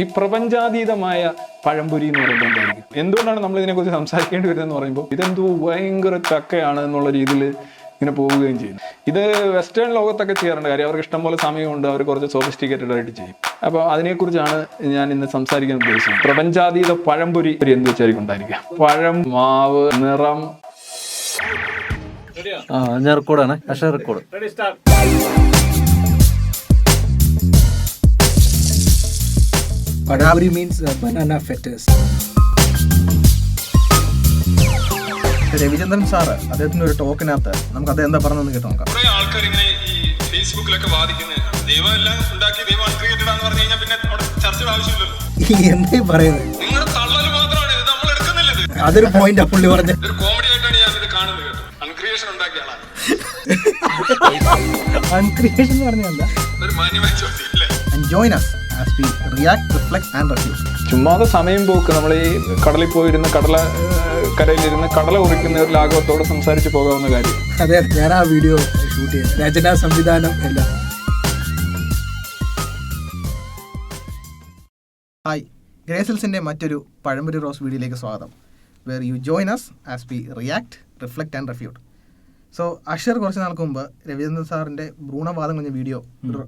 ഈ പ്രപഞ്ചാതീതമായ പഴംപൊരി എന്ന് പറയുമ്പോൾ എന്തായിരിക്കും? എന്തുകൊണ്ടാണ് നമ്മൾ ഇതിനെക്കുറിച്ച് സംസാരിക്കേണ്ടി വരുന്നതെന്ന് പറയുമ്പോൾ ഇതെന്തോ ഭയങ്കര ചക്കയാണ് എന്നുള്ള രീതിയിൽ ഇങ്ങനെ പോവുകയും ചെയ്യുന്നു. ഇത് വെസ്റ്റേൺ ലോകത്തൊക്കെ ചെയ്യാറുണ്ട്. കാര്യം അവർക്ക് ഇഷ്ടംപോലെ സമയമുണ്ട്, അവർ കുറച്ച് സോഫിസ്റ്റിക്കേറ്റഡ് ആയിട്ട് ചെയ്യും. അപ്പോൾ അതിനെക്കുറിച്ചാണ് ഞാൻ ഇന്ന് സംസാരിക്കാൻ ഉദ്ദേശിച്ചത്. പ്രപഞ്ചാതീത പഴംപൊരി എന്ത് വെച്ചായിരിക്കും ഉണ്ടായിരിക്കുക? പഴം, മാവ്, നിറം. ഞാൻ റെക്കോർഡാണ്. അക്ഷര record. Padaburi means banana fetus. Ravichandran sir അദ്ദേഹത്തിന്റെ ഒരു ടോക്കിനകത്ത് നമുക്ക് അത് എന്താ പറഞ്ഞതെന്ന് കേട്ടോ നോക്കാം. കുറെ ആൾക്കാർ ഇങ്ങനെ ഈ ഫേസ്ബുക്കിലൊക്കെ വാദിക്കുന്നത് ദൈവം എല്ലാം ഉണ്ടാക്കി ദൈവം അൺക്രിയേറ്റഡ് ആണെന്ന് പറഞ്ഞു കഴിഞ്ഞാൽ പിന്നെ അവിടെ ചർച്ചയുടെ ആവശ്യമില്ലല്ലോ. എന്തേ പറയുന്നത്? നിങ്ങളുടെ തള്ളല് മാത്രമാണ് ഇത്, നമ്മൾ എടുക്കുന്നില്ല ഇത്. അതൊരു പോയിന്റ് പുള്ളി പറഞ്ഞ ഒരു കോമഡി ആയിട്ടാണ് ഞാൻ ഇത് കാണുന്നത് കേട്ടോ. അൺക്രിയേഷൻ ഉണ്ടാക്കിയ ആളാണ്. അൺക്രിയേഷൻ എന്ന് പറഞ്ഞാൽ എന്താ? ഒരു മാന്യമായ ചോദ്യം അല്ലേ? Join us as we react, reflect and refute. ചുമ്മാതെ സമയം പോക്ക്. നമ്മൾ ഈ കടലിൽ പോയിരുന്ന് കരയിലിരുന്ന് കടല ഉറിക്കുന്ന ഒരു ലാഘവത്തോടെ സംസാരിച്ച് പോകാവുന്ന കാര്യം. അതെ, ഞാൻ ആ വീഡിയോ ഷൂട്ട് ചെയ്തു. രചന, സംവിധാനം എല്ലാം. ഹായ്, ഗ്രേസിൽസിന്റെ മറ്റൊരു പഴംപൊരി റോസ് വീഡിയോയിലേക്ക് സ്വാഗതം. Where you join us as we react, reflect and refute. So Asher കുറച്ച് നാൾക്ക് മുമ്പ് രവിചന്ദ്രൻ സാറിൻ്റെ ഭ്രൂണവാദം കഴിഞ്ഞ വീഡിയോ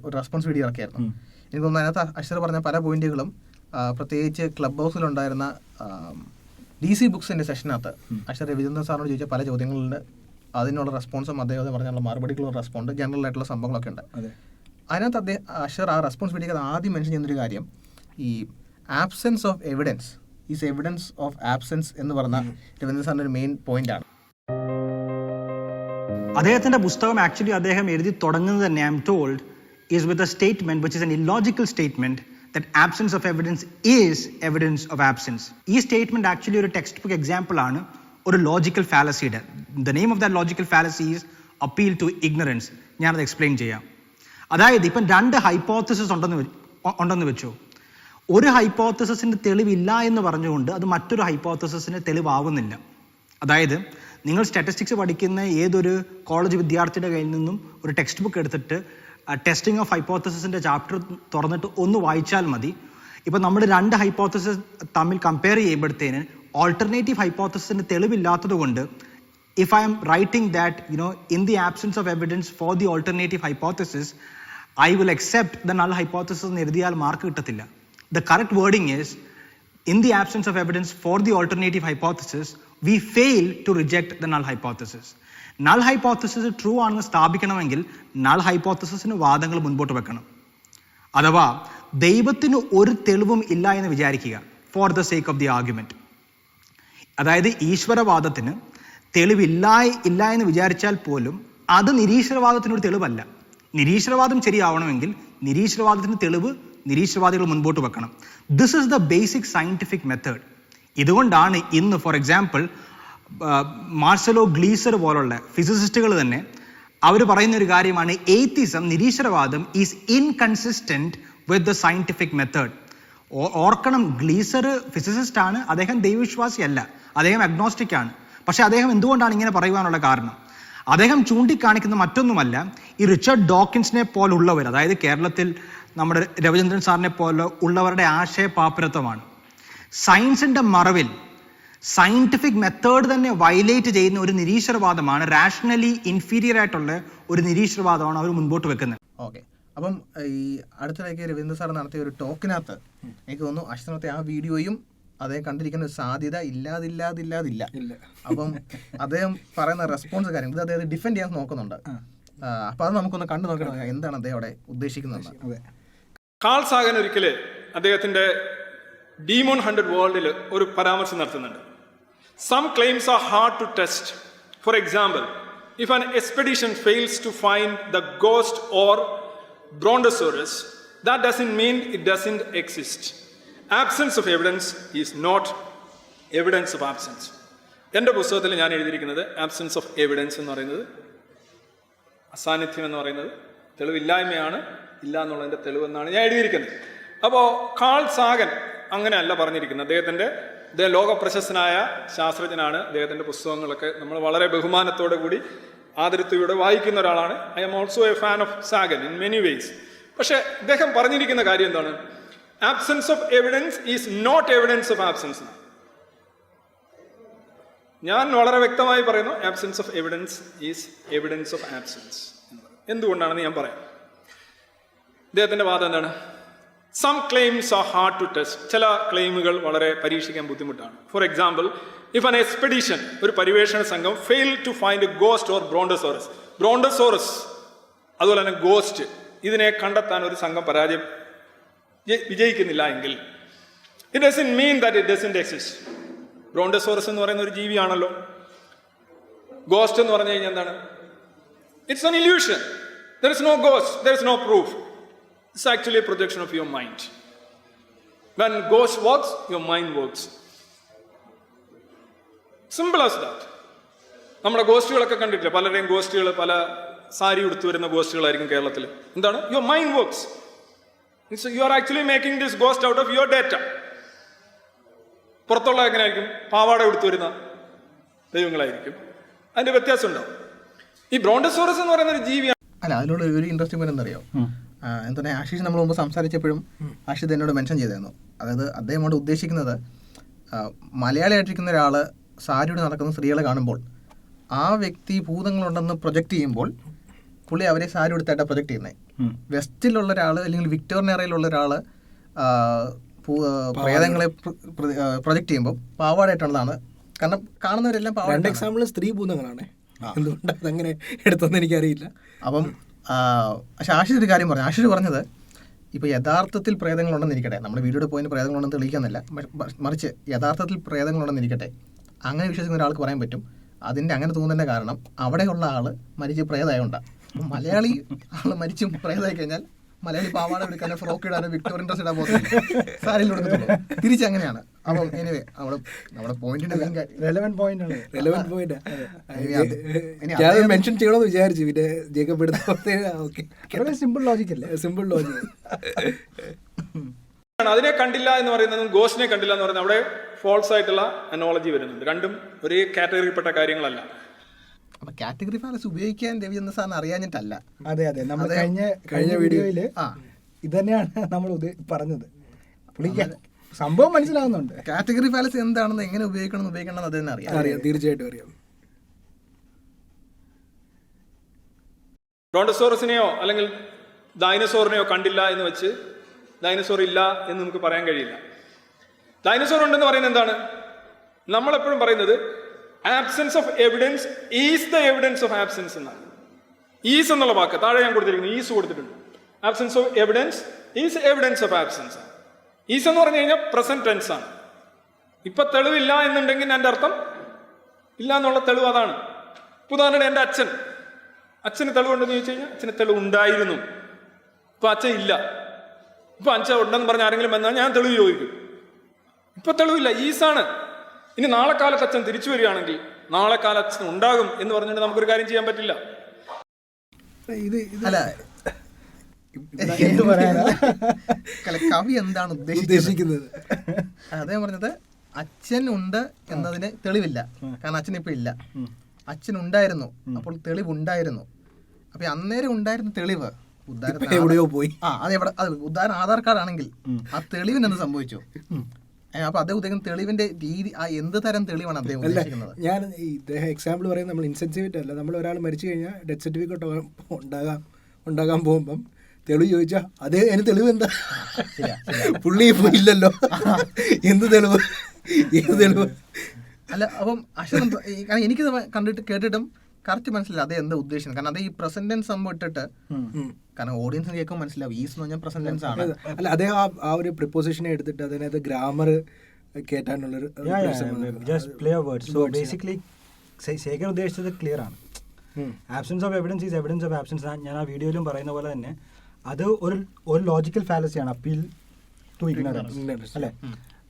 ഒരു റെസ്പോൺസ് വീഡിയോ ഇറക്കിയായിരുന്നു. എനിക്ക് തോന്നുന്നു അതിനകത്ത് അഷർ പറഞ്ഞ പല പോയിന്റുകളും പ്രത്യേകിച്ച് ക്ലബ് ഹൗസിലുണ്ടായിരുന്ന DC ബുക്സിൻ്റെ സെഷനകത്ത് അഷർ രവിചന്ദ്രൻ സാറിനോട് ചോദിച്ച പല ചോദ്യങ്ങളുണ്ട്. അതിനുള്ള റെസ്പോൺസും അദ്ദേഹം പറഞ്ഞുള്ള മറുപടിക്കുള്ള റെസ്പോണ്ട്, ജനറൽ ആയിട്ടുള്ള സംഭവങ്ങളൊക്കെ ഉണ്ട്. അതിനകത്ത് അഷർ ആ റെസ്പോൺസ് വീഡിയോ ആദ്യം മെൻഷൻ ചെയ്യുന്നൊരു കാര്യം ഈ absence of evidence is evidence of absence എന്ന് പറഞ്ഞ രവിചന്ദ്രൻ സാറിൻ്റെ ഒരു മെയിൻ പോയിന്റാണ്. അദ്ദേഹത്തിന്റെ പുസ്തകം ആക്ച്വലി അദ്ദേഹം എഴുതി തുടങ്ങുന്നത് തന്നെ I am told is with a statement which is an illogical statement that absence of evidence is evidence of absence. ഈ സ്റ്റേറ്റ്മെന്റ് ആക്ച്വലി ഒരു ടെക്സ്റ്റ് ബുക്ക് എക്സാമ്പിൾ ആണ് ഒരു ലോജിക്കൽ ഫാലസിയുടെ. The name of that logical fallacy is appeal to ignorance. ഞാനത് explain ചെയ്യാം. അതായത് ഇപ്പം രണ്ട് ഹൈപ്പോത്തസിസ് ഉണ്ടെന്ന് വെച്ചു. ഒരു ഹൈപ്പോത്തസിന്റെ തെളിവില്ല എന്ന് പറഞ്ഞുകൊണ്ട് അത് മറ്റൊരു ഹൈപ്പോത്തസിന് തെളിവാകുന്നില്ല. അതായത് നിങ്ങൾ സ്റ്റാറ്റിസ്റ്റിക്സ് പഠിക്കുന്ന ഏതൊരു കോളേജ് വിദ്യാർത്ഥിയുടെ കയ്യിൽ നിന്നും ഒരു ടെക്സ്റ്റ് ബുക്ക് എടുത്തിട്ട് ടെസ്റ്റിംഗ് ഓഫ് ഹൈപ്പോത്തസിന്റെ ചാപ്റ്റർ തുറന്നിട്ട് ഒന്ന് വായിച്ചാൽ മതി. ഇപ്പം നമ്മൾ രണ്ട് ഹൈപ്പോത്തസിസ് തമ്മിൽ കമ്പയർ ചെയ്യുമ്പോഴത്തേന് ഓൾട്ടർനേറ്റീവ് ഹൈപ്പോത്തസിന് തെളിവില്ലാത്തത് കൊണ്ട് if I M writing that in the absence of evidence for the alternative hypothesis I will accept the null hypothesis എന്ന് എഴുതിയാൽ മാർക്ക് കിട്ടത്തില്ല. The correct wording is in the absence of evidence for the alternative hypothesis, we fail to reject the null hypothesis. Null hypothesis true ആണെന്ന് സ്ഥാപിക്കണമെങ്കിൽ null hypothesisന് വാദങ്ങൾ മുൻപോട്ട് വെക്കണം. അഥവാ ദൈവത്തിന് ഒരു തെളിവും ഇല്ല എന്ന് വിചാരിക്കുക for the sake of the argument. അതായത് ഈശ്വരവാദത്തിന് തെളിവില്ല എന്ന് വിചാരിച്ചാൽ പോലും അത് നിരീശ്വരവാദത്തിനൊരു തെളിവല്ല. നിരീശ്വരവാദം ശരിയാവണമെങ്കിൽ നിരീശ്വരവാദത്തിന് തെളിവ് നിരീശ്വരവാദികൾ മുൻപോട്ട് വെക്കണം. This is the basic scientific method. ഇതുകൊണ്ടാണ് ഇന്ന് ഫോർ എക്സാമ്പിൾ മാർസലോ ഗ്ലീസർ പോലുള്ള ഫിസിസിസ്റ്റുകൾ തന്നെ അവർ പറയുന്ന ഒരു കാര്യമാണ് എയ്ത്തിസം, നിരീശ്വരവാദം is inconsistent with the scientific method. ഓർക്കണം, ഗ്ലീസർ ഫിസിസിസ്റ്റ് ആണ്, അദ്ദേഹം ദൈവവിശ്വാസിയല്ല, അദ്ദേഹം അഗ്നോസ്റ്റിക് ആണ്. പക്ഷെ അദ്ദേഹം എന്തുകൊണ്ടാണ് ഇങ്ങനെ പറയുവാനുള്ള കാരണം? അദ്ദേഹം ചൂണ്ടിക്കാണിക്കുന്ന മറ്റൊന്നുമല്ല, ഈ റിച്ചർഡ് ഡോക്കിൻസിനെ പോലുള്ളവർ, അതായത് കേരളത്തിൽ നമ്മുടെ രവിചന്ദ്രൻ സാറിനെ പോലെ ഉള്ളവരുടെ ആശയപാപ്പരത്വമാണ്. സയൻസിന്റെ മറവിൽ സയന്റിഫിക് മെത്തേഡ് തന്നെ വയലേറ്റ് ചെയ്യുന്ന ഒരു നിരീശ്വരവാദമാണ്, റാഷണലി ഇൻഫീരിയർ ആയിട്ടുള്ള ഒരു നിരീശ്വരവാദമാണ് അവർ മുൻപോട്ട് വെക്കുന്നത്. ഓക്കെ, അപ്പം ഈ അടുത്തിടയ്ക്ക് രവീന്ദ്ര സാർ നടത്തിയ ഒരു ടോക്കിനകത്ത് എനിക്ക് തോന്നുന്നു അശ്വനത്തെ ആ വീഡിയോയും അദ്ദേഹം കണ്ടിരിക്കുന്ന ഒരു സാധ്യത ഇല്ലാതില്ല. അപ്പം അദ്ദേഹം പറയുന്ന റെസ്പോൺസ് കാര്യങ്ങൾ ഇത് അദ്ദേഹം ഡിഫെൻഡ് ചെയ്യാൻ നോക്കുന്നുണ്ട്. അപ്പം അത് നമുക്കൊന്ന് കണ്ടു നോക്കണം, എന്താണ് അദ്ദേഹം അവിടെ ഉദ്ദേശിക്കുന്നത്. അതെ, കാൾ സാഗൻ ഒരിക്കല് അദ്ദേഹത്തിന്റെ ഡീമോൺ 100 വേൾഡിൽ ഒരു പരാമർശം നടത്തുന്നുണ്ട്. Some claims are hard to test. For example, if an expedition fails to find the ghost or brontosaurus, that doesn't mean it doesn't exist. Absence of evidence is not evidence of absence. എൻ്റെ പുസ്തകത്തിൽ ഞാൻ എഴുതിയിരിക്കുന്നത് absence of evidence എന്ന് പറയുന്നത്, അസാന്നിധ്യം എന്ന് പറയുന്നത് തെളിവില്ലായ്മയാണ്, ഇല്ല എന്നുള്ളതിൻ്റെ തെളിവെന്നാണ് ഞാൻ എഴുതിയിരിക്കുന്നത്. അപ്പോൾ കാൾ സാഗൻ അങ്ങനെയല്ല പറഞ്ഞിരിക്കുന്നത്. അദ്ദേഹം ലോകപ്രശസ്തനായ ശാസ്ത്രജ്ഞനാണ്. അദ്ദേഹത്തിൻ്റെ പുസ്തകങ്ങളൊക്കെ നമ്മൾ വളരെ ബഹുമാനത്തോടു കൂടി ആദരത്തോടെ വായിക്കുന്ന ഒരാളാണ്. I am also a fan of Sagan in many ways. പക്ഷേ ഇദ്ദേഹം പറഞ്ഞിരിക്കുന്ന കാര്യം എന്താണ്? Absence of evidence is not evidence of absence. ഞാൻ വളരെ വ്യക്തമായി പറയുന്നു, absence of evidence is evidence of absence. എന്തുകൊണ്ടാണെന്ന് ഞാൻ പറയാം. ഇദ്ദേഹത്തിന്റെ വാദം എന്താണ്? Some claims are hard to test. ചില ക്ലെയിമുകൾ വളരെ പരീക്ഷിക്കാൻ ബുദ്ധിമുട്ടാണ്. For example, if an expedition, ഒരു പരിവേഷണ സംഘം, fail to find a ghost or ബ്രോണ്ടോസോറസ്, അതുപോലെ തന്നെ ഗോസ്റ്റ്, ഇതിനെ കണ്ടെത്താൻ ഒരു സംഘം വിജയിക്കുന്നില്ല എങ്കിൽ, it doesn't mean that it doesn't exist. Brontosaurus എന്ന് പറയുന്ന ഒരു ജീവിയാണല്ലോ. ഗോസ്റ്റ് എന്ന് പറഞ്ഞു കഴിഞ്ഞാൽ എന്താണ്? It's an illusion. There is no ghost, there is no proof. It's actually a projection of your mind. When ghost works, your mind works. Simple as that. നമ്മുടെ ഗോസ്റ്റുകളൊക്കെ കണ്ടിട്ടില്ല, പലരെയും ഗോസ്റ്റുകൾ, പല സാരി ഉടുത്തു വരുന്ന ഗോസ്റ്റുകളായിരിക്കും കേരളത്തിൽ. എന്താണ്? Your mind works. You are actually making this ghost out of your data. പുറത്തുള്ള എങ്ങനെയായിരിക്കും? പാവാട ഉടുത്തു വരുന്ന ദൈവങ്ങളായിരിക്കും. അതിന്റെ വ്യത്യാസം ഉണ്ടാവും. ഈ ബ്രോണ്ടോസോറസ് എന്ന് പറയുന്ന ഒരു ജീവിയാണ്. അല്ല, അതിലുള്ള ഒരു ഇൻട്രസ്റ്റിംഗ് പോയിന്റ് എന്തറിയോ? എന്താ പറയുക, ആശീഷ് നമ്മൾ മുമ്പ് സംസാരിച്ചപ്പോഴും ആശീഷ് എന്നോട് മെൻഷൻ ചെയ്തിരുന്നു. അതായത് അദ്ദേഹം കൊണ്ട് ഉദ്ദേശിക്കുന്നത്, മലയാളിയായിട്ടിരിക്കുന്ന ഒരാൾ സാരിയോട് നടക്കുന്ന സ്ത്രീകളെ കാണുമ്പോൾ ആ വ്യക്തി ഭൂതങ്ങളുണ്ടെന്ന് പ്രൊജക്റ്റ് ചെയ്യുമ്പോൾ പുള്ളി അവരെ സാരി എടുത്തായിട്ടാണ് പ്രൊജക്റ്റ് ചെയ്യുന്നത്. വെസ്റ്റിലുള്ള ഒരാൾ അല്ലെങ്കിൽ വിക്ടോറിയൻ ഏറയിലുള്ള ഒരാൾ പ്രേതങ്ങളെ പ്രൊജക്റ്റ് ചെയ്യുമ്പോൾ പാവാടായിട്ടുള്ളതാണ്. കാരണം കാണുന്നവരെല്ലാം പാവാട. എക്സാമ്പിൾ സ്ത്രീ ഭൂതങ്ങളാണ്. എന്തുകൊണ്ടാണ് അതങ്ങനെ എടുത്തെന്ന് എനിക്കറിയില്ല. അപ്പം പക്ഷെ ആശിഷ് ഒരു കാര്യം പറഞ്ഞു. ആശിഷ് പറഞ്ഞത്, ഇപ്പോൾ യഥാർത്ഥത്തിൽ പ്രേതങ്ങളുണ്ടെന്ന് ഇരിക്കട്ടെ, നമ്മുടെ വീഡിയോയുടെ പോയിന്റ് പ്രേതങ്ങളുണ്ടെന്ന് തെളിയിക്കാന്നല്ല, മറിച്ച് യഥാർത്ഥത്തിൽ പ്രേതങ്ങളുണ്ടെന്ന് ഇരിക്കട്ടെ, അങ്ങനെ വിശ്വസിക്കുന്ന ഒരാൾക്ക് പറയാൻ പറ്റും. അതിൻ്റെ അങ്ങനെ തോന്നുന്നതിൻ്റെ കാരണം അവിടെയുള്ള ആൾ മരിച്ച് പ്രേതമായതുകൊണ്ടാണ്. അപ്പം മലയാളി ആൾ മരിച്ചും പ്രേതമായി കഴിഞ്ഞാൽ മലയാളി പാവാട എടുക്കാനോ ഫ്രോക്ക് ഇടാനോ വിക്ടോറിയൻ ഡ്രസ് ഇടാൻ പോകുന്നില്ല, സാരിയിൽ കൊടുക്കത്തുള്ളൂ. തിരിച്ചങ്ങനെയാണ്. അപ്പം എനിവേ നമ്മുടെ പോയിന്റിന്റെ റെലവന്റ് പോയിന്റ് ആണ്. റെലവന്റ് പോയിന്റ് മെൻഷൻ ചെയ്യണമെന്ന് വിചാരിച്ചു, പിന്നെ ജേക്കബ് എടുത്ത സിമ്പിൾ ലോജിക് അല്ലേ? Simple logic. അതിനെ കണ്ടില്ല എന്ന് പറയുന്നതും ഗോസ്റ്റിനെ കണ്ടില്ല എന്ന് പറയുന്നത് അവിടെ ഫോൾസ് ആയിട്ടുള്ള അനോളജി വരുന്നുണ്ട്. രണ്ടും ഒരേ കാറ്റഗറിയിൽപ്പെട്ട കാര്യങ്ങളല്ല. അപ്പൊ കാറ്റഗറി ഫാലസ് ഉപയോഗിക്കാൻ രവിചന്ദ്രൻ സാറിന് അറിയാഞ്ഞിട്ടല്ല. അതെ, നമ്മൾ കഴിഞ്ഞ വീഡിയോയില് ഇത് തന്നെയാണ് നമ്മൾ പറഞ്ഞത്. പുള്ളിക്ക് സംഭവം മനസ്സിലാവുന്നുണ്ട്. കാറ്റഗറി ഫാലസ് എന്താണെന്ന്, എങ്ങനെ ഉപയോഗിക്കണമെന്ന് അത് തന്നെ അറിയാം. തീർച്ചയായിട്ടും അറിയാം. ബ്രോണ്ടോസോറസിനെയോ അല്ലെങ്കിൽ ഡൈനസോറിനെയോ കണ്ടില്ല എന്ന് വെച്ച് ഡൈനസോർ ഇല്ല എന്ന് നമുക്ക് പറയാൻ കഴിയില്ല. ഡൈനസോർ ഉണ്ടെന്ന് പറയുന്നത് എന്താണ്? നമ്മളെപ്പോഴും പറയുന്നത് absence of evidence is the evidence of absence എന്നാണ്. ഈസ് എന്നുള്ള വാക്ക് താഴെ ഞാൻ കൊടുത്തിരിക്കുന്നു, ഈസ് കൊടുത്തിട്ടുണ്ട്. Absence of evidence is evidence of absence ആണ്. ഈസ് എന്ന് പറഞ്ഞു കഴിഞ്ഞാൽ പ്രസന്റ് ടെൻസ് ആണ്. ഇപ്പൊ തെളിവില്ല എന്നുണ്ടെങ്കിൽ എൻ്റെ അർത്ഥം ഇല്ല എന്നുള്ള തെളിവ് അതാണ്. ഉദാഹരണം, എൻ്റെ അച്ഛന് തെളിവുണ്ടെന്ന് ചോദിച്ചു കഴിഞ്ഞാൽ അച്ഛന് തെളിവ് ഉണ്ടായിരുന്നു. ഇപ്പൊ അച്ഛൻ ഇല്ല. ഇപ്പൊ അച്ഛൻ ഉണ്ടെന്ന് പറഞ്ഞ ആരെങ്കിലും വന്നാൽ ഞാൻ തെളിവ് ചോദിക്കും. ഇപ്പൊ തെളിവില്ല, ഈസാണ്. ഇനി നാളെ കാലത്ത് അച്ഛൻ തിരിച്ചു വരികയാണെങ്കിൽ നാളെ കാലത്ത് അച്ഛൻ ഉണ്ടാകും എന്ന് പറഞ്ഞിട്ട് നമുക്കൊരു കാര്യം ചെയ്യാൻ പറ്റില്ല. അല്ല, കവി എന്താണ് ഉദ്ദേശിക്കുന്നത്? അതേ പറഞ്ഞത്, അച്ഛൻ ഉണ്ട് എന്നതിന് തെളിവില്ല, കാരണം അച്ഛൻ ഇപ്പൊ ഇല്ല. അച്ഛൻ ഉണ്ടായിരുന്നു, അപ്പോൾ തെളിവുണ്ടായിരുന്നു. അപ്പൊ അന്നേരം ഉണ്ടായിരുന്ന തെളിവ് എവിടെയോ പോയി. ഉദാഹരണം ആധാർ കാർഡ് ആണെങ്കിൽ ആ തെളിവിന് എന്ത് സംഭവിച്ചു? അപ്പൊ അദ്ദേഹം ഉദ്ദേശിക്കുന്ന തെളിവിന്റെ രീതി, എന്ത് തരം തെളിവാണ് അദ്ദേഹം ഉദ്ദേശിക്കുന്നത്? ഞാൻ ഇദ്ദേഹം എക്സാമ്പിൾ പറയുന്നത് നമ്മൾ ഇൻസെൻസിറ്റീവ് അല്ല. നമ്മൾ ഒരാൾ മരിച്ചു കഴിഞ്ഞാൽ ഡെത്ത് സർട്ടിഫിക്കറ്റ് ഉണ്ടാകാൻ പോകുമ്പം തെളിവ് ചോദിച്ചാൽ അതേ അതിന് തെളിവ് എന്താ? പുള്ളി ഇപ്പൊ ഇല്ലല്ലോ, എന്ത് തെളിവ്? അല്ല, അപ്പം അശ്വൻ, കാരണം എനിക്കിത് കേട്ടിട്ടും കറക്റ്റ് മനസ്സിലായി അതേ എന്താ ഉദ്ദേശിക്കുന്നത്. കാരണം അത് ഈ പ്രസന്റ് ടെൻസ് സംഭവം ഇട്ടിട്ട്, കാരണം ഓഡിയൻസിന് കേൾക്കുമ്പോൾ മനസ്സിലാവും ഈസ് എന്ന് പറഞ്ഞാൽ പ്രസന്റ് ടെൻസ് ആണ്. അല്ല, അദ്ദേഹം ആ ഒരു പ്രിപ്പോസിഷനെ എടുത്തിട്ട് അതിനകത്ത് ഗ്രാമർ കേട്ടാനുള്ളൊരു ശേഖർ ഉദ്ദേശിച്ചത് ക്ലിയർ ആണ്. Absence of evidence is evidence of absence. ഞാൻ ആ വീഡിയോയിലും പറയുന്ന പോലെ തന്നെ അത് ഒരു ലോജിക്കൽ ഫാലസിയാണ്, അപ്പീൽ ടു ഇഗ്നോറൻസ് അല്ലേ?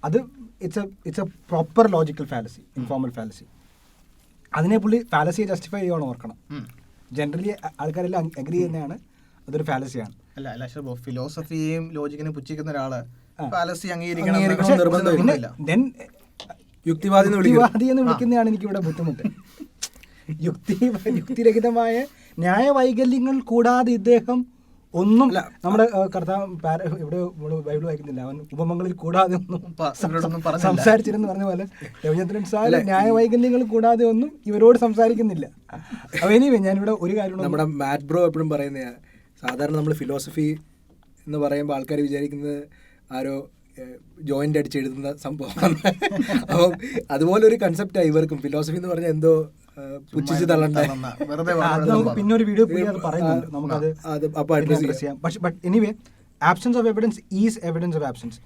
അത് it's A proper logical fallacy, informal fallacy. അതിനെ പുള്ളി ഫാലസിയെ ജസ്റ്റിഫൈ ചെയ്യണം, ഓർക്കണം. ജനറലി ആൾക്കാരെല്ലാം അഗ്രി ചെയ്യുന്നതാണ് അതൊരു ഫാലസിയാണ്. അല്ല, ഫിലോസഫിയെയും ലോജിക്കിനെയും പുച്ഛിക്കുന്ന ഒരാള് ഫാലസി യുക്തിവാദി എന്ന് വിളിക്കുന്നതാണ് എനിക്കിവിടെ ബുദ്ധിമുട്ട്. യുക്തിരഹിതമായ ന്യായവൈകല്യങ്ങൾ കൂടാതെ ഇദ്ദേഹം ഒന്നും നമ്മുടെ കർത്താവ് ഇവിടെ ബൈബിൾ വായിക്കുന്നില്ല, അവൻ ഉപമങ്ങളിൽ കൂടാതെ ഒന്നും സംസാരിച്ചിരുന്നു പറഞ്ഞ പോലെ രവിചന്ദ്രൻ സാർ ന്യായവൈകല്യങ്ങൾ കൂടാതെ ഒന്നും ഇവരോട് സംസാരിക്കുന്നില്ല. അപ്പോൾ എനിവേ ഞാനിവിടെ ഒരു കാര്യം നമ്മുടെ മാറ്റ് ബ്രോ എപ്പോഴും പറയുന്നതാണ്, സാധാരണ നമ്മൾ ഫിലോസഫി എന്ന് പറയുമ്പോൾ ആൾക്കാർ വിചാരിക്കുന്നത് ആരോ ജോയിൻ്റ് അടിച്ച് എഴുതുന്ന സംഭവമാണ്. അപ്പം അതുപോലെ ഒരു കൺസെപ്റ്റാണ് ഇവർക്കും. ഫിലോസഫി എന്ന് പറഞ്ഞാൽ എന്തോ പുച്ഛിച്ച് തള്ളണ്ട. പിന്നെ ഒരു വീഡിയോ പറയുന്നുണ്ട്, നമുക്കത് അപ്പോൾ അഡ്രസ് ചെയ്യാം. But anyway absence of evidence is evidence of absence.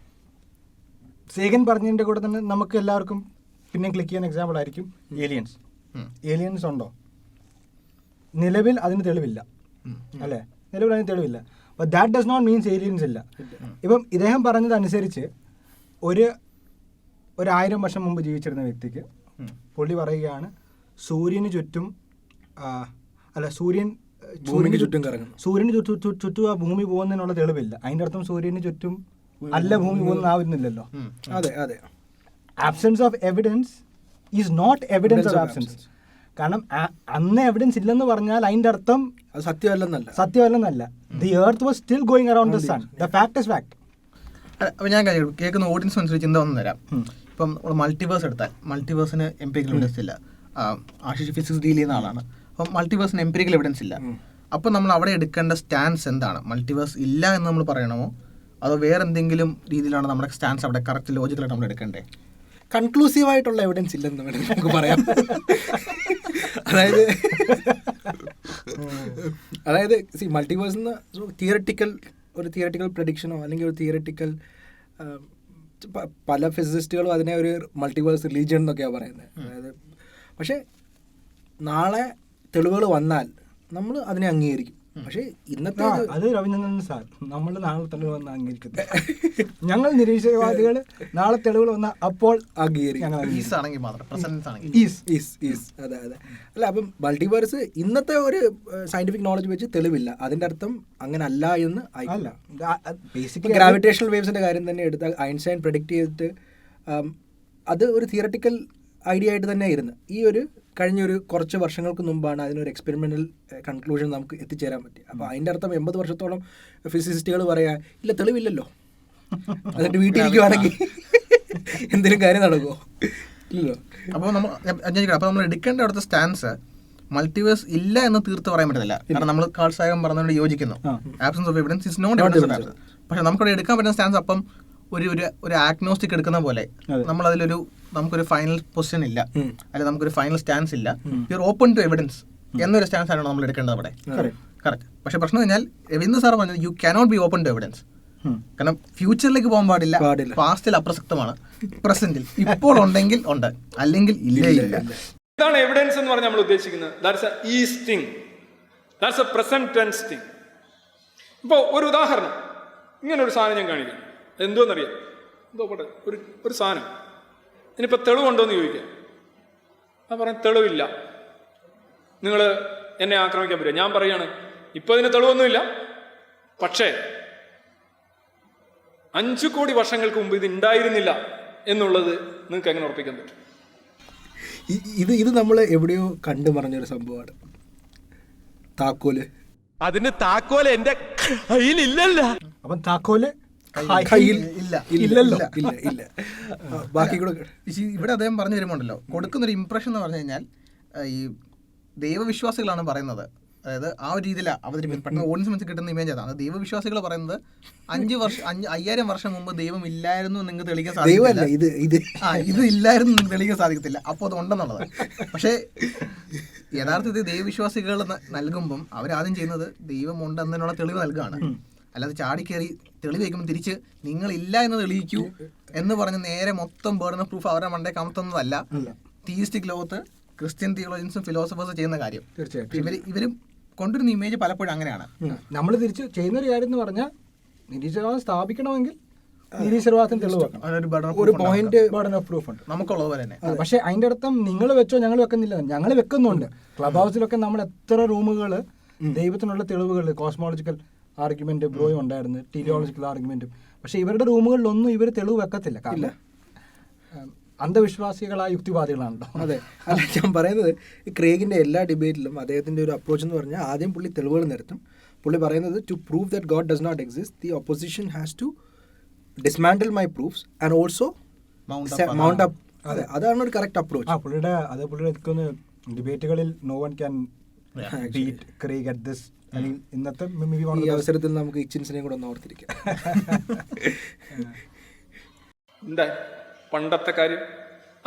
Sagan പറഞ്ഞതിൻ്റെ കൂടെ തന്നെ നമുക്ക് എല്ലാവർക്കും പിന്നെ ക്ലിക്ക് ചെയ്യുന്ന എക്സാമ്പിൾ ആയിരിക്കും ഏലിയൻസ്. ഏലിയൻസ് ഉണ്ടോ? നിലവിൽ അതിന് തെളിവില്ല, അല്ലേ? നിലവിൽ അതിന് തെളിവില്ല. But that does not means aliens ഇല്ല. ഇപ്പം ഇദ്ദേഹം പറഞ്ഞതനുസരിച്ച് ഒരു 1000 വർഷം മുമ്പ് ജീവിച്ചിരുന്ന വ്യക്തിക്ക് പുള്ളി പറയുകയാണ് സൂര്യന് ചുറ്റും സൂര്യന് ചുറ്റും ആ ഭൂമി പോകുന്നതിനുള്ള തെളിവില്ല. അതിൻ്റെ അർത്ഥം സൂര്യന് ചുറ്റും അല്ല ഭൂമി പോകുന്നതാവുന്നില്ലല്ലോ. അതെ അതെ. Absence of evidence is not evidence of absence. കാരണം അന്ന് എവിഡൻസ് ഇല്ലെന്ന് പറഞ്ഞാൽ അതിൻ്റെ അർത്ഥം സത്യമല്ലെന്നല്ല. The earth was still going around the sun. The fact is fact. അപ്പോൾ ഞാൻ കേൾക്കുന്ന ഓഡിയൻസ് അനുസരിച്ച് ചിന്ത വന്നു തരാം. ഇപ്പം നമ്മൾ മൾട്ടിവേഴ്സ് എടുത്താൽ മൾട്ടിവേഴ്സിന് എംപിരിക്കൽ എവിഡൻസ് ഇല്ല. ആശിഷ് ഫിസിക്സ് ഡീൽ ചെയ്യുന്ന ആളാണ്. അപ്പം മൾട്ടിവേഴ്സിന് എംപിരിക്കൽ എവിഡൻസ് ഇല്ല. അപ്പോൾ നമ്മൾ അവിടെ എടുക്കേണ്ട സ്റ്റാൻസ് എന്താണ്? മൾട്ടിവേഴ്സ് ഇല്ല എന്ന് നമ്മൾ പറയണമോ അതോ വേറെ എന്തെങ്കിലും രീതിയിലാണ് നമ്മുടെ സ്റ്റാൻസ് അവിടെ കറക്റ്റ് ലോജിക്കലായിട്ട് നമ്മൾ എടുക്കേണ്ടത്? കൺക്ലൂസീവായിട്ടുള്ള എവിഡൻസ് ഇല്ലെന്ന് വേണമെങ്കിൽ നമുക്ക് പറയാം. അതായത് മൾട്ടിവേഴ്സ് എന്ന് ഒരു തിയററ്റിക്കൽ പ്രഡിക്ഷനോ അല്ലെങ്കിൽ ഒരു തിയററ്റിക്കൽ പല ഫിസിസിസ്റ്റുകളും അതിനെ ഒരു മൾട്ടിവേഴ്സ് റിലീജിയൻ എന്നൊക്കെയാണ് പറയുന്നത്. അതായത് പക്ഷേ നാളെ തെളിവുകൾ വന്നാൽ നമ്മൾ അതിനെ അംഗീകരിക്കും. പക്ഷേ ഇന്നത്തെ അത് രവീന്ദ്രനാഥ് സാർ നമ്മൾ നാളെ തെളിവ് വന്നാൽ അംഗീകരിക്കുന്നത്. ഞങ്ങൾ നിരീശ്വരവാദികൾ നാളെ തെളിവുകൾ വന്നാൽ അപ്പോൾ അംഗീകരിക്കും. അതെ അതെ. അല്ല, അപ്പം മൾട്ടിവേഴ്സ് ഇന്നത്തെ ഒരു സയന്റിഫിക് നോളജ് വെച്ച് തെളിവില്ല. അതിൻ്റെ അർത്ഥം അങ്ങനെ അല്ല എന്ന് അല്ല. ബേസിക്കലി ഗ്രാവിറ്റേഷണൽ വേവ്സിൻ്റെ കാര്യം തന്നെ എടുത്താൽ ഐൻസ്റ്റൈൻ പ്രെഡിക്റ്റ് ചെയ്തിട്ട് അത് ഒരു തിയററ്റിക്കൽ ഐഡിയ ആയിട്ട് തന്നെ ആയിരുന്നു. ഈ ഒരു കഴിഞ്ഞൊരു കുറച്ച് വർഷങ്ങൾക്ക് മുമ്പാണ് അതിനൊരു എക്സ്പെരിമെൻ്റൽ കൺക്ലൂഷൻ നമുക്ക് എത്തിച്ചേരാൻ പറ്റി. അപ്പോൾ അതിൻ്റെ അർത്ഥം 80 വർഷത്തോളം ഫിസിസിസ്റ്റുകൾ പറയാ ഇല്ല തെളിവില്ലല്ലോ, എന്നിട്ട് വീട്ടിലിരിക്കുവാണെങ്കിൽ എന്തെങ്കിലും കാര്യം നടക്കുമോ? ഇല്ലല്ലോ. അപ്പോൾ നമ്മൾ എടുക്കേണ്ട അവിടുത്തെ സ്റ്റാൻസ് മൾട്ടിവേഴ്സ് ഇല്ല എന്ന് തീർത്ത് പറയാൻ പറ്റത്തില്ല. കാരണം നമ്മൾ കാൾ സാഗൻ പറഞ്ഞതുകൊണ്ട് യോജിക്കുന്നു. Absence of evidence is not evidence of absence. പക്ഷെ നമുക്കവിടെ എടുക്കാൻ പറ്റുന്ന സ്റ്റാൻസ് അപ്പം ഒരു ആഗ്നോസ്റ്റിക് എടുക്കുന്ന പോലെ നമുക്കൊരു ഫൈനൽ പൊസിഷൻ ഇല്ല, അല്ലെങ്കിൽ നമുക്കൊരു ഫൈനൽ സ്റ്റാൻസ് ഇല്ല. You are open to evidence എന്നൊരു സ്റ്റാൻസ് ആണ് നമ്മൾ എടുക്കേണ്ടത് അവിടെ. കറക്റ്റ്. പക്ഷെ പ്രശ്നം കഴിഞ്ഞാൽ രവീന്ദ്ര സാർ പറഞ്ഞത് you cannot be open to evidence. കാരണം ഫ്യൂച്ചറിലേക്ക് പോകാൻ പാടില്ല, പാസ്റ്റിൽ അപ്രസക്തമാണ്, പ്രസന്റിൽ ഇപ്പോൾ ഉണ്ടെങ്കിൽ ഉണ്ട്, അല്ലെങ്കിൽ ഇല്ലേ ഇല്ല. എന്താണ് എവിഡൻസ് എന്ന് പറഞ്ഞാൽ നമ്മൾ ഉദ്ദേശിക്കുന്നത്? That's a is thing, that's a present tense thing. ഇപ്പോൾ ഒരു ഉദാഹരണം, ഇങ്ങനെ ഒരു സാധനം ഞാൻ കാണിക്കാം. എന്തോന്നറിയാം, പോട്ടെ, ഒരു സാധനം ഇനിയിപ്പോൾ തെളിവുണ്ടോ എന്ന് ചോദിക്കാം. ഞാൻ പറയാം തെളിവില്ല, നിങ്ങൾ എന്നെ ആക്രമിക്കാൻ പറ്റുക. ഞാൻ പറയാണ് ഇപ്പോൾ ഇതിന് തെളിവൊന്നുമില്ല, പക്ഷേ 5 കോടി വർഷങ്ങൾക്ക് മുമ്പ് ഇത് ഉണ്ടായിരുന്നില്ല എന്നുള്ളത് നിങ്ങൾക്ക് എങ്ങനെ ഉറപ്പിക്കാൻ പറ്റും? ഇത് നമ്മൾ എവിടെയോ കണ്ടു പറഞ്ഞൊരു സംഭവമാണ്. താക്കോല്. അതിന് താക്കോല് എന്റെ കയ്യിലില്ലല്ലോ. അപ്പം താക്കോല് ഇല്ലല്ലോ. ഇല്ല. ബാക്കി കൂടെ ഇവിടെ അദ്ദേഹം പറഞ്ഞു വരുമ്പോണ്ടല്ലോ കൊടുക്കുന്നൊരു ഇംപ്രഷൻ എന്ന് പറഞ്ഞു കഴിഞ്ഞാൽ ഈ ദൈവവിശ്വാസികളാണ് പറയുന്നത്. അതായത് ആ ഒരു രീതിയിലാണ് അവതരിപ്പിക്കുന്നത്. പെട്ടെന്ന് ഓഡിയൻസ് മനസ്സിൽ കിട്ടുന്ന ഇമേജ് അതാണ്. ദൈവവിശ്വാസികൾ പറയുന്നത് 5000 വർഷം മുമ്പ് ദൈവം ഇല്ലായിരുന്നു എന്ന് നിങ്ങൾക്ക് തെളിയിക്കാൻ സാധിക്കില്ല. ഇത് ഇല്ലായിരുന്നു എന്ന് തെളിയിക്കാൻ സാധിക്കത്തില്ല. അപ്പോൾ അത് ഉണ്ടെന്നുള്ളത്. പക്ഷേ യഥാർത്ഥത്തിൽ ദൈവവിശ്വാസികൾ നൽകുമ്പം അവരാദ്യം ചെയ്യുന്നത് ദൈവം ഉണ്ടെന്നതിനുള്ള തെളിവ് നൽകുകയാണ്. അല്ലാതെ ചാടിക്കേറി തെളിവ് വയ്ക്കുമ്പോൾ തിരിച്ച് നിങ്ങളില്ല എന്ന് തെളിയിക്കൂ എന്ന് പറഞ്ഞ് നേരെ മൊത്തം ബേർഡൻ ഓഫ് പ്രൂഫ് അവരുടെ മണ്ടേ കമത്തുന്നതല്ല തീയിസ്റ്റിക് ലോകത്ത് ക്രിസ്ത്യൻ തിയോളജിൻസും ഫിലോസഫേഴ്സും ചെയ്യുന്ന കാര്യം. തീർച്ചയായിട്ടും ഇവരും കൊണ്ടുവരുന്ന ഇമേജ് പലപ്പോഴും അങ്ങനെയാണ്. നമ്മൾ തിരിച്ച് ചെയ്യുന്ന ഒരു കാര്യം എന്ന് പറഞ്ഞാൽ നിരീശ്വരവാദം സ്ഥാപിക്കണമെങ്കിൽ നിരീശ്വരവാദത്തിന് തെളിവ് ഒരു പോയിന്റ് ബേർഡൻ ഓഫ് പ്രൂഫ് ഉണ്ട് നമുക്കുള്ളത് പോലെ തന്നെ. പക്ഷേ അതിൻ്റെ അർത്ഥം നിങ്ങൾ വെച്ചോ ഞങ്ങൾ വെക്കുന്നില്ല, ഞങ്ങൾ വെക്കുന്നുണ്ട്. ക്ലബ് ഹൗസിലൊക്കെ നമ്മൾ എത്ര റൂമുകൾ ദൈവത്തിനുള്ള തെളിവുകൾ, കോസ്മോളജിക്കൽ ആർഗ്യുമെന്റ് ബ്രോയും ഉണ്ടായിരുന്നു, ടീലിയോളജിക്കൽ ആർഗ്യുമെന്റും. പക്ഷെ ഇവരുടെ റൂമുകളിലൊന്നും ഇവർ തെളിവ് വെക്കത്തില്ല. കാരണം അന്ധവിശ്വാസികളായ യുക്തിവാദികളാണല്ലോ. അതെ. അല്ല, ഞാൻ പറയുന്നത് ക്രേഗിൻ്റെ എല്ലാ ഡിബേറ്റിലും അദ്ദേഹത്തിൻ്റെ ഒരു അപ്രോച്ച് എന്ന് പറഞ്ഞാൽ ആദ്യം പുള്ളി തെളിവുകൾ നിരത്തും. പുള്ളി പറയുന്നത് to prove that God does not exist the opposition has to dismantle my proofs and also mount up. അതെ, അതാണ് ഒരു കറക്റ്റ് അപ്രോച്ച്. പുള്ളിയുടെ എനിക്കൊന്ന് ഡിബേറ്റുകളിൽ no one can beat Craig at this. ഇന്നത്തെ ഈ അവസരത്തിൽ നമുക്ക് ഇച്ചിൻസിനെയും കൂടെ ഒന്ന് ഓർത്തിരിക്കാം. എന്താ പണ്ടത്തെ കാര്യം?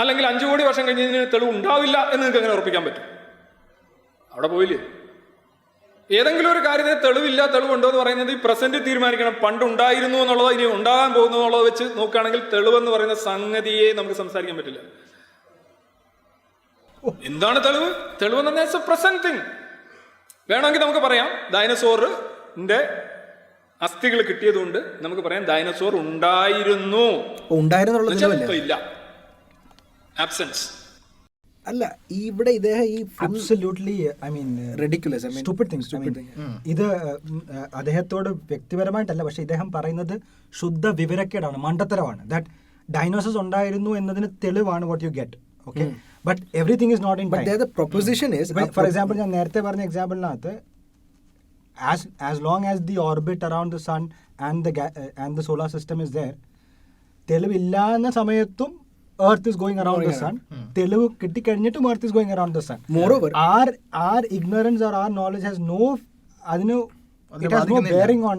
അല്ലെങ്കിൽ 5 കോടി വർഷം കഴിഞ്ഞ് ഇതിന് തെളിവ് ഉണ്ടാവില്ല എന്ന് നിങ്ങൾക്ക് എങ്ങനെ ഉറപ്പിക്കാൻ പറ്റും? അവിടെ പോയില്ലേ? ഏതെങ്കിലും ഒരു കാര്യത്തിന് തെളിവില്ല തെളിവുണ്ടോ എന്ന് പറയുന്നത് ഈ പ്രസന്റ് തീരുമാനിക്കണം. പണ്ടുണ്ടായിരുന്നു എന്നുള്ളത് ഇനി ഉണ്ടാകാൻ പോകുന്നു എന്നുള്ളത് വെച്ച് നോക്കുകയാണെങ്കിൽ തെളിവെന്ന് പറയുന്ന സംഗതിയെ നമുക്ക് സംസാരിക്കാൻ പറ്റില്ല. എന്താണ് തെളിവ്? തെളിവെന്ന് പറഞ്ഞാൽ പ്രസന്റ് തിങ്. വേണമെങ്കിൽ നമുക്ക് പറയാം ഡൈനസോറിന്റെ അസ്ഥികൾ കിട്ടിയതുകൊണ്ട് നമുക്ക് പറയാം ഡൈനസോർ ഉണ്ടായിരുന്നു. ഇല്ല, ആബ്സെൻസ് അല്ല. ഇവിടെ ഇദ്ദേഹം ഈ absolutely ridiculous, I mean, stupid thing. ഇത് അദ്ദേഹത്തോട് വ്യക്തിപരമായിട്ടല്ല, പക്ഷെ ഇദ്ദേഹം പറയുന്നത് ശുദ്ധ വിവരക്കേടാണ്, മണ്ടത്തരമാണ്. ദാറ്റ് ഡൈനോസോഴ്സ് ഉണ്ടായിരുന്നു എന്നതിന് തെളിവാണ് what you get. Okay, but everything is not in time. Proposition is, for example, ഞാൻ നേരത്തെ പറഞ്ഞ എക്സാമ്പിളിനകത്ത് as long as the orbit around the sun and the solar system is there, തെളിവില്ലാന്ന സമയത്തും earth is going around the sun. തെളിവ് കിട്ടിക്കഴിഞ്ഞിട്ടും earth is going around the sun. Moreover, our ignorance or our knowledge has no it has no bearing on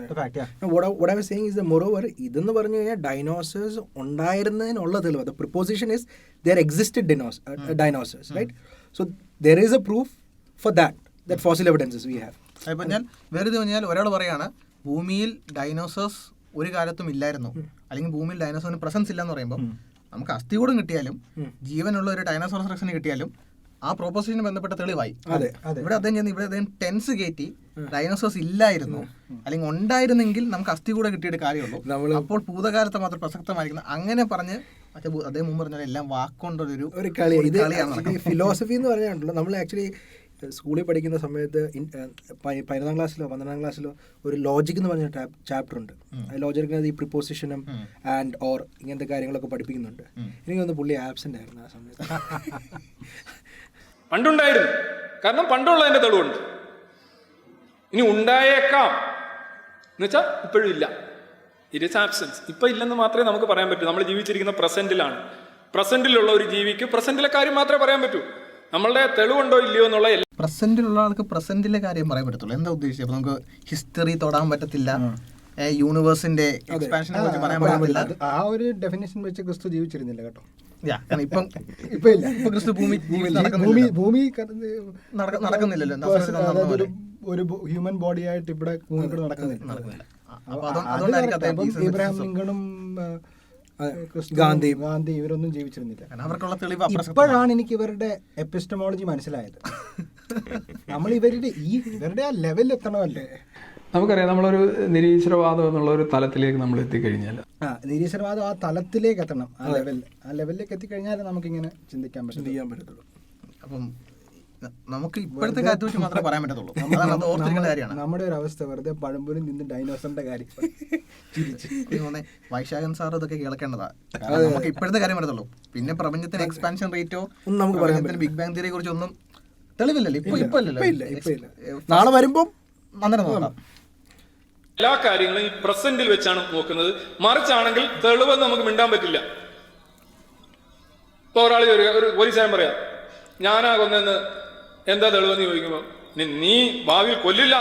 the fact. what I was saying is that moreover ഇതെന്ന് പറഞ്ഞു കഴിഞ്ഞാൽ dinosaurs ഉണ്ടായിരുന്നതിനുള്ള തെളിവ്. the proposition is there existed dinosaurs, right? So there is a proof for that fossil evidences we have. ഇപ്പം ഞാൻ വെറുതെ പറഞ്ഞാൽ ഒരാൾ പറയാണ് ഭൂമിയിൽ ഡൈനോസേഴ്സ് ഒരു കാലത്തും ഇല്ലായിരുന്നു, അല്ലെങ്കിൽ ഭൂമിയിൽ ഡൈനോസറിന് പ്രസൻസ് ഇല്ല എന്ന് പറയുമ്പോൾ നമുക്ക് അസ്ഥികൂടം കിട്ടിയാലും ജീവനുള്ള ഒരു ഡൈനോസോറസ് റെക്സിന് കിട്ടിയാലും ആ പ്രോപ്പോസിഷന് ബന്ധപ്പെട്ട തെളിവായി. ഇവിടെ അദ്ദേഹം ടെൻസ് കയറ്റി ഡൈനോസോഴ്സ് ഇല്ലായിരുന്നു അല്ലെങ്കിൽ ഉണ്ടായിരുന്നെങ്കിൽ നമുക്ക് അസ്ഥി കൂടെ കിട്ടിയിട്ട് കാര്യമുള്ളൂ, അപ്പോൾ ഭൂതകാലത്തെ മാത്രം പ്രസക്തമായിരിക്കുന്നു അങ്ങനെ പറഞ്ഞ് അദ്ദേഹം മുമ്പ് പറഞ്ഞാൽ എല്ലാം വാക്കൊണ്ടൊരു ഒരു കളിയാണ്. ഫിലോസഫി എന്ന് പറഞ്ഞാൽ നമ്മൾ ആക്ച്വലി സ്കൂളിൽ പഠിക്കുന്ന സമയത്ത് 11ാം ക്ലാസ്സിലോ 12ാം ക്ലാസ്സിലോ ഒരു ലോജിക് എന്ന് പറഞ്ഞ ചാപ്റ്റർ ഉണ്ട്. ആ ലോജിക്കിനകത്ത് ഈ പ്രിപ്പോസിഷനും ആൻഡ് ഓർ ഇങ്ങനത്തെ കാര്യങ്ങളൊക്കെ പഠിപ്പിക്കുന്നുണ്ട്. എനിക്ക് തോന്നുന്നു പുള്ളി ആബ്സെന്റ് ആയിരുന്നു ആ സമയത്ത്. പണ്ടുണ്ടായിരുന്നു, കാരണം പണ്ടുള്ളതിന്റെ തെളിവുണ്ട്. ഇനി ഉണ്ടായേക്കാം എന്ന് വെച്ചാൽ ഇപ്പോഴും ഇല്ല. It is absence. ഇപ്പൊ ഇല്ലെന്ന് മാത്രമേ നമുക്ക് പറയാൻ പറ്റൂ. നമ്മൾ ജീവിച്ചിരിക്കുന്ന പ്രസന്റിലാണ്. പ്രസന്റിലുള്ള ഒരു ജീവിക്ക് പ്രസന്റിലെ കാര്യം മാത്രമേ പറയാൻ പറ്റൂ. നമ്മളുടെ തെളിവുണ്ടോ ഇല്ലയോ എന്നുള്ള പ്രസന്റിലുള്ള ആൾക്ക് പ്രസന്റിലെ കാര്യം പറയാൻ പറ്റത്തുള്ളൂ. എന്താ ഉദ്ദേശിച്ചത്? അപ്പൊ നമുക്ക് ഹിസ്റ്ററി തൊടാൻ പറ്റത്തില്ല, യൂണിവേഴ്സിന്റെ എക്സ്പാൻഷനെ കുറിച്ച് പറയാൻ പറ്റില്ല. ആ ഒരു ഡെഫിനേഷൻ വെച്ച് ക്രിസ്തു ജീവിച്ചിരുന്നില്ല കേട്ടോ. ഇപ്പൊ ഇല്ല, ഇപ്പൊ ക്രിസ്തു ഭൂമി നടക്കുന്നില്ലല്ലോ. ഒരു ഹ്യൂമൻ ബോഡി ആയിട്ട് ഇവിടെ നടക്കുന്നില്ല. ഇബ്രാഹിം ലിങ്കണും ഗാന്ധി ഇവരൊന്നും ജീവിച്ചിരുന്നില്ല. അവർക്കുള്ള തെളിവ് ഇപ്പോഴാണ് എനിക്ക് ഇവരുടെ എപ്പിസ്റ്റമോളജി മനസ്സിലായത്. നമ്മൾ ഇവരുടെ ആ ലെവലിൽ എത്തണമല്ലേ. നമുക്കറിയാം, നമ്മളൊരു നിരീശ്വരവാദം എന്നുള്ള ഒരു തലത്തിലേക്ക് നമ്മൾ എത്തിക്കഴിഞ്ഞാൽ നിരീശ്വരവാദം ആ തലത്തിലേക്ക് എത്തണം. ആ ലെവലിലേക്ക് എത്തിക്കഴിഞ്ഞാൽ നമുക്കിങ്ങനെ ചിന്തിക്കാൻ പറ്റത്തുള്ളൂ. അപ്പം നമുക്ക് ഇപ്പോഴത്തെ കാലത്ത് വെച്ച് മാത്രമേ പറയാൻ പറ്റത്തുള്ളൂ. നമ്മുടെ ഒരു അവസ്ഥ വെറുതെ പഴംപൊരി നിന്ന് ഡൈനോസറിന്റെ കാര്യം വൈശാഖൻ സാർ ഇതൊക്കെ കേൾക്കേണ്ടതാ. നമുക്ക് ഇപ്പോഴത്തെ കാര്യം പറ്റത്തുള്ളൂ. പിന്നെ പ്രപഞ്ചത്തിന് എക്സ്പാൻഷൻ റേറ്റോ നമുക്ക് പ്രപഞ്ചത്തിന് ബിഗ് ബാങ് തിയറിയെ കുറിച്ച് ഒന്നും തെളിവില്ലല്ലോ. ഇപ്പൊ നാളെ വരുമ്പോ അന്നേരം നോക്കാം. എല്ലാ കാര്യങ്ങളും ഈ പ്രസന്റിൽ വെച്ചാണ് നോക്കുന്നത്. മറിച്ചാണെങ്കിൽ തെളിവെന്ന് നമുക്ക് മിണ്ടാൻ പറ്റില്ല. ഇപ്പൊ ഒരാൾ ഒരു പോലീസുകാരൻ പറയാം ഞാനാ കൊന്നെന്ന് എന്താ തെളിവെന്ന് ചോദിക്കുമ്പോൾ നീ ഭാവിയിൽ കൊല്ലില്ല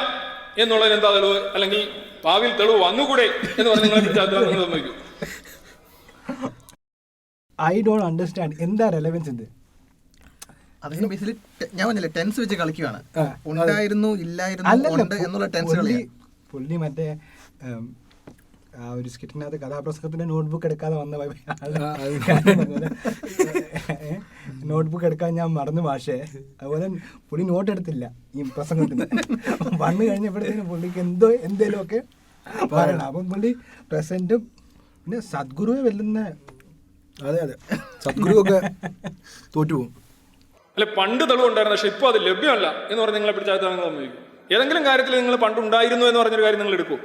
എന്നുള്ളതിന് എന്താ തെളിവ്, അല്ലെങ്കിൽ ഭാവിയിൽ തെളിവ് വന്നുകൂടെ എന്ന് പറഞ്ഞ് നിങ്ങൾ സമ്മതിക്കും. ഐ ഡോണ്ട് അണ്ടർസ്റ്റാൻഡ് എന്താ റെലവൻസ് ഇത്. അതിന് ബേസിക്കലി ഞാൻ പറഞ്ഞില്ലേ ടെൻസ് വെച്ച് കളിക്കുകയാണ്. ഉണ്ടായിരുന്നു ഇല്ലായിരുന്നു എന്നുള്ള ടെൻസ് കളിയാണ്. പുള്ളി മറ്റേ ആ ഒരു സ്കിറ്റിനകത്ത് കഥാപ്രസംഗത്തിന്റെ നോട്ട്ബുക്ക് എടുക്കാതെ വന്ന നോട്ട്ബുക്ക് എടുക്കാൻ ഞാൻ മറന്നു മാഷേ. അതുപോലെ പുള്ളി നോട്ട് എടുത്തില്ല ഈ പ്രസംഗത്തിന്. വന്നു കഴിഞ്ഞപ്പോഴത്തേനും പുള്ളിക്ക് എന്തേലും ഒക്കെ പറയണം. അപ്പം പുള്ളി പ്രസന്റും പിന്നെ സദ്ഗുരുവെ വെല്ലുന്ന. അതെ സദ്ഗുരു ഒക്കെ തോറ്റുപോകും. അല്ലെ, പണ്ട് തെളിവുണ്ടായിരുന്നു പക്ഷെ ഇപ്പൊ അത് ലഭ്യമല്ല എന്ന് പറഞ്ഞ് നിങ്ങളെ പിടിച്ചാൽ സമ്മതിക്കും. ഏതെങ്കിലും കാര്യത്തിൽ നിങ്ങൾ പണ്ടുണ്ടായിരുന്നു എന്ന് പറഞ്ഞൊരു കാര്യം നിങ്ങൾ എടുക്കൂ,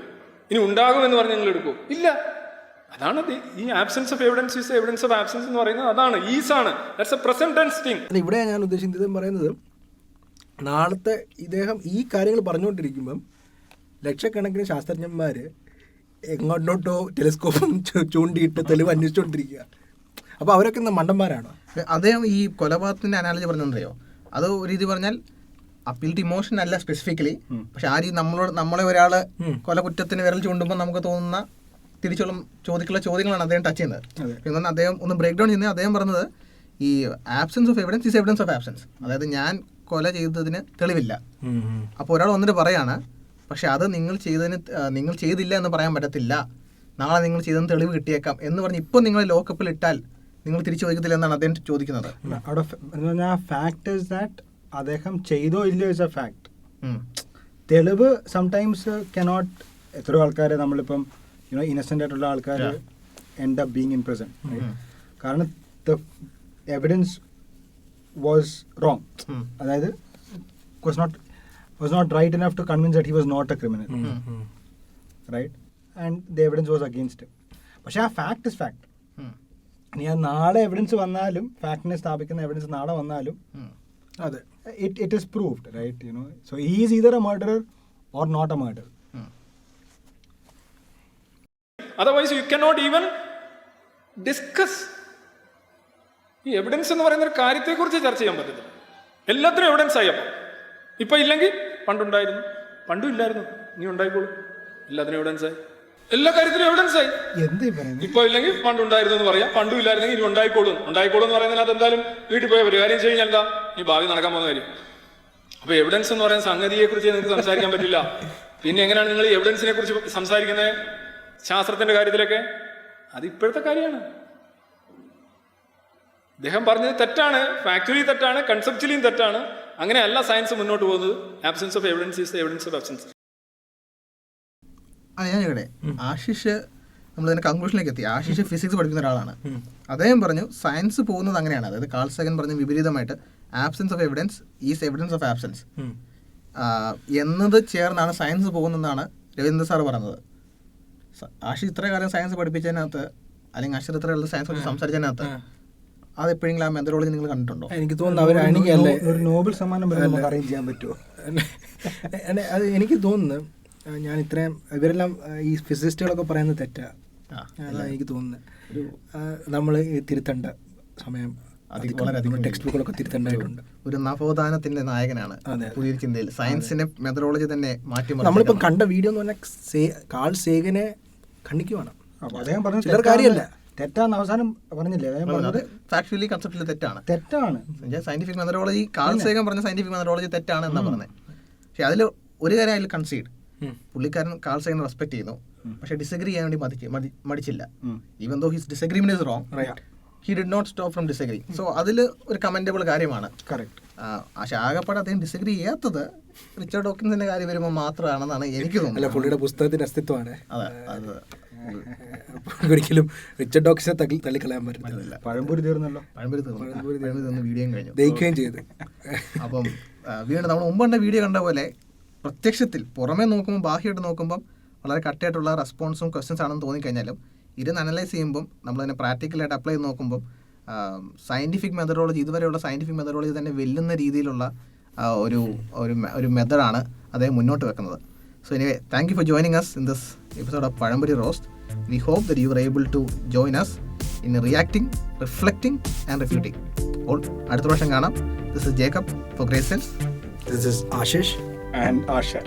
ഇനി ഉണ്ടാകും എന്ന് പറഞ്ഞ് നിങ്ങൾ എടുക്കൂ? ഇല്ല. അതാണ് ഈ absence of evidence is evidence of absence എന്ന് പറയുന്നത്. അതാണ് ഈസാണ്. That's a present tense thing. ഇവിടെ ഞാൻ ഉദ്ദേശിച്ചത് പറയുന്നത് നാളത്തെ ഇദ്ദേഹം ഈ കാര്യങ്ങൾ പറഞ്ഞുകൊണ്ടിരിക്കുമ്പം ലക്ഷക്കണക്കിന് ശാസ്ത്രജ്ഞന്മാർ എങ്ങോട്ടോട്ടോ ടെലിസ്കോപ്പും ചൂണ്ടിയിട്ട് തെളിവ് അന്വേഷിച്ചുകൊണ്ടിരിക്കുക. അപ്പോൾ അവരൊക്കെ ഇന്ന് മണ്ടന്മാരാണോ? അദ്ദേഹം ഈ കൊലപാതകത്തിൻ്റെ അനാലജി പറഞ്ഞെന്തറിയോ, അത് ഒരു രീതി പറഞ്ഞാൽ അപ്പീൽ ടു ഇമോഷൻ അല്ല സ്പെസിഫിക്കലി, പക്ഷെ ആ രീതി നമ്മളെ ഒരാൾ കൊലകുറ്റത്തിന് വിരൽ ചൂണ്ടുമ്പോൾ നമുക്ക് തോന്നുന്ന തിരിച്ചുള്ള ചോദ്യങ്ങളാണ് അദ്ദേഹം ടച്ച് ചെയ്യുന്നത്. പിന്നെ അദ്ദേഹം ഒന്ന് ബ്രേക്ക് ഡൗൺ ചെയ്യുന്നത് അദ്ദേഹം പറഞ്ഞത് ഈ absence of evidence is evidence of absence. അതായത് ഞാൻ കൊല ചെയ്തതിന് തെളിവില്ല. അപ്പോൾ ഒരാൾ വന്നിട്ട് പറയാണ്, പക്ഷെ അത് നിങ്ങൾ ചെയ്തില്ല എന്ന് പറയാൻ പറ്റത്തില്ല, നാളെ നിങ്ങൾ ചെയ്തെന്ന് തെളിവ് കിട്ടിയേക്കാം എന്ന് പറഞ്ഞ് ഇപ്പോൾ നിങ്ങൾ ലോക്കപ്പിൽ ഇട്ടാൽ നിങ്ങൾ തിരിച്ചു ചോദിക്കത്തില്ല എന്നാണ് അദ്ദേഹം ചോദിക്കുന്നത്. ഫാക്ട് ഇസ് ദാറ്റ് അദ്ദേഹം ചെയ്തോ ഇല്ലയോ ഇസ് എ ഫാക്ട്. തെളിവ് സംടൈംസ് കനോട്ട്. എത്രയോ ആൾക്കാരെ നമ്മളിപ്പം ഇന്നസെന്റ് ആയിട്ടുള്ള ആൾക്കാർ end up being in present, കാരണം ദ എവിഡൻസ് വാസ് റോങ്. അതായത് was not right enough to convince that he was not a criminal, right? And the evidence was against him. പക്ഷേ ആ ഫാക്ട് ഇസ് ഫാക്ട്. ഇനി ആ നാളെ evidence വന്നാലും, ഫാക്ടിനെ സ്ഥാപിക്കുന്ന evidence നാളെ വന്നാലും, അതെ, it is proved, right? So he is either a murderer or not a murderer. Otherwise you cannot even discuss. ഈ എവിഡൻസ് എന്ന് പറയുന്ന ഒരു കാര്യത്തെക്കുറിച്ച് ചർച്ച ചെയ്യാൻ പറ്റത്തില്ല. എല്ലാത്തിനും എവിഡൻസ് ആയപ്പോൾ ഇപ്പം ഇല്ലെങ്കിൽ പണ്ടുണ്ടായിരുന്നു, പണ്ടും ഇല്ലായിരുന്നു, നീ ഉണ്ടായിക്കോളൂ. എല്ലാത്തിനും എവിഡൻസ് ആയി, എല്ലാ കാര്യത്തിലും എവിഡൻസ് ആയി. ഇപ്പൊ ഇല്ലെങ്കിൽ പണ്ടുണ്ടായിരുന്നു എന്ന് പറയാം, പണ്ടും ഇല്ലായിരുന്നെങ്കിൽ ഇനി ഉണ്ടായിക്കോളും എന്ന് പറയുന്നതിനകത്ത് എന്തായാലും വീട്ടിൽ പോയ ഒരു കാര്യം ചെയ്ത് കഴിഞ്ഞാൽ എന്താ ഈ ഭാവി നടക്കാൻ പോകുന്ന കാര്യം. അപ്പൊ എവിഡൻസ് എന്ന് പറയുന്ന സംഗതിയെ കുറിച്ച് നിങ്ങൾക്ക് സംസാരിക്കാൻ പറ്റില്ല. പിന്നെ എങ്ങനെയാണ് നിങ്ങൾ ഈ എവിഡൻസിനെ കുറിച്ച് സംസാരിക്കുന്നത്? ശാസ്ത്രത്തിന്റെ കാര്യത്തിലൊക്കെ അത് ഇപ്പോഴത്തെ കാര്യമാണ്. അദ്ദേഹം പറഞ്ഞത് തെറ്റാണ്, ഫാക്ച്വലി തെറ്റാണ്, കൺസെപ്ച്വലിയും തെറ്റാണ്. അങ്ങനെയല്ല സയൻസ് മുന്നോട്ട് പോകുന്നത്. Absence of evidence is evidence of absence. ഞാൻ ഇവിടെ ആശിഷ് നമ്മളതിന്റെ കൺക്ലൂഷനിലേക്ക് എത്തി. ആശിഷ് ഫിസിക്സ് പഠിക്കുന്ന ഒരാളാണ്. അദ്ദേഹം പറഞ്ഞു സയൻസ് പോകുന്നത് അങ്ങനെയാണ്. അതായത് കാൾ സാഗൻ പറഞ്ഞ വിപരീതമായിട്ട് absence of evidence is evidence of absence എന്നത് ചേർന്നാണ് സയൻസ് പോകുന്നതെന്നാണ് രവീന്ദ്ര സാർ പറഞ്ഞത്. ആശിഷ് ഇത്ര കാലം സയൻസ് പഠിപ്പിച്ചതിനകത്ത്, അല്ലെങ്കിൽ അശ്വർ ഇത്ര കാലം സയൻസ് കുറിച്ച് സംസാരിച്ചതിനകത്ത് അത് എപ്പോഴെങ്കിലും ആ മെത്തഡോളജി നിങ്ങൾ കണ്ടിട്ടുണ്ടോ? എനിക്ക് തോന്നുന്നു അവരാണെങ്കിൽ ഒരു നോബൽ സമ്മാനം നമുക്ക് അറേഞ്ച് ചെയ്യാൻ പറ്റുമോ? അത് എനിക്ക് തോന്നുന്നു ഞാൻ ഇത്രയും ഇവരെല്ലാം ഈ ഫിസിസ്റ്റുകളൊക്കെ പറയുന്നത് തെറ്റാണ്. അതാണ് എനിക്ക് തോന്നുന്നത്. നമ്മൾ തിരുത്തേണ്ട സമയം ടെക്സ്റ്റ് ബുക്കുകളൊക്കെ തിരുത്തേണ്ടതായിട്ടുണ്ട്. ഒരു നവോത്ഥാനത്തിന്റെ നായകനാണ് പുതിയ ചിന്തയിൽ. സയൻസിന്റെ മെത്തഡോളജി തന്നെ മാറ്റി. നമ്മളിപ്പം കണ്ട വീഡിയോ എന്ന് പറഞ്ഞാൽ കാൾ സേഗനെ ഖണ്ഡിക്കുവാണ്. അദ്ദേഹം പറഞ്ഞ ചിലർ കാര്യമല്ല, തെറ്റാന്ന് അവസാനം പറഞ്ഞില്ലേ? ഫാക്ച്വലി കൺസെപ്റ്റിൽ തെറ്റാണ്. സയന്റിഫിക് മെത്തഡോളജി, കാൾ സേഗൻ പറഞ്ഞ സയന്റിഫിക് മെത്തഡോളജി തെറ്റാണ് എന്നാ പറഞ്ഞത്. പക്ഷെ അതിൽ ഒരു കാര്യം അതിൽ കൺസീഡ്, പുള്ളിക്കാരൻ കാൾ സേഗനെ റെസ്പെക്ട് ചെയ്യുന്നു, പക്ഷെ ഡിസഗ്രി ചെയ്യാൻ വേണ്ടി മടിച്ചില്ല. Even though his disagreement is wrong, he did not stop from disagreeing. So അതിൽ ഒരു കമന്റബിൾ കാര്യമാണ്. പക്ഷെ ആകെപ്പാടെ അദ്ദേഹം ഡിസഗ്രി ചെയ്യാത്തത് റിച്ചർഡ് ഡോക്കിൻസിന്റെ കാര്യം വരുമ്പോൾ മാത്രമാണെന്നാണ് എനിക്ക് തോന്നുന്നത്. പുള്ളിയുടെ പുസ്തകത്തിന്റെ അസ്തിത്വമാണ്. ഒരിക്കലും റിച്ചർഡ് ഡോക്കിൻസിനെ തള്ളിക്കളയാൻ പറ്റുന്നില്ല. പഴംപൊരി തീർന്നല്ലോ, പഴംപൊരി തീർന്ന് വീഡിയോയും കഴിഞ്ഞു, ദഹിക്കുകയും ചെയ്ത്. അപ്പം വീണ്ടും നമ്മൾ മുമ്പ് കണ്ട വീഡിയോ കണ്ട പോലെ പ്രത്യക്ഷത്തിൽ പുറമേ നോക്കുമ്പോൾ, ബാഹ്യമായിട്ട് നോക്കുമ്പം വളരെ കട്ടായിട്ടുള്ള റെസ്പോൺസും ക്വസ്റ്റ്യൻസ് ആണെന്ന് തോന്നിക്കഴിഞ്ഞാലും ഇരുന്ന് അനലൈസ് ചെയ്യുമ്പം നമ്മളതിനെ പ്രാക്ടിക്കലായിട്ട് അപ്ലൈ ചെയ്ത് നോക്കുമ്പം സയൻറ്റിഫിക് മെത്തഡോളജി, ഇതുവരെയുള്ള സയൻറ്റിഫിക് മെത്തഡോളജി തന്നെ വെല്ലുന്ന രീതിയിലുള്ള ഒരു മെത്തഡാണ് അദ്ദേഹം മുന്നോട്ട് വെക്കുന്നത്. So anyway, thank you for joining us in this episode of Pazhampori roast. We hope that you are able to join us in reacting, reflecting and refuting. അപ്പോൾ അടുത്ത പ്രാവശ്യം കാണാം. This is Jacob for Grace Cells. This is Ashish and ആഷർ.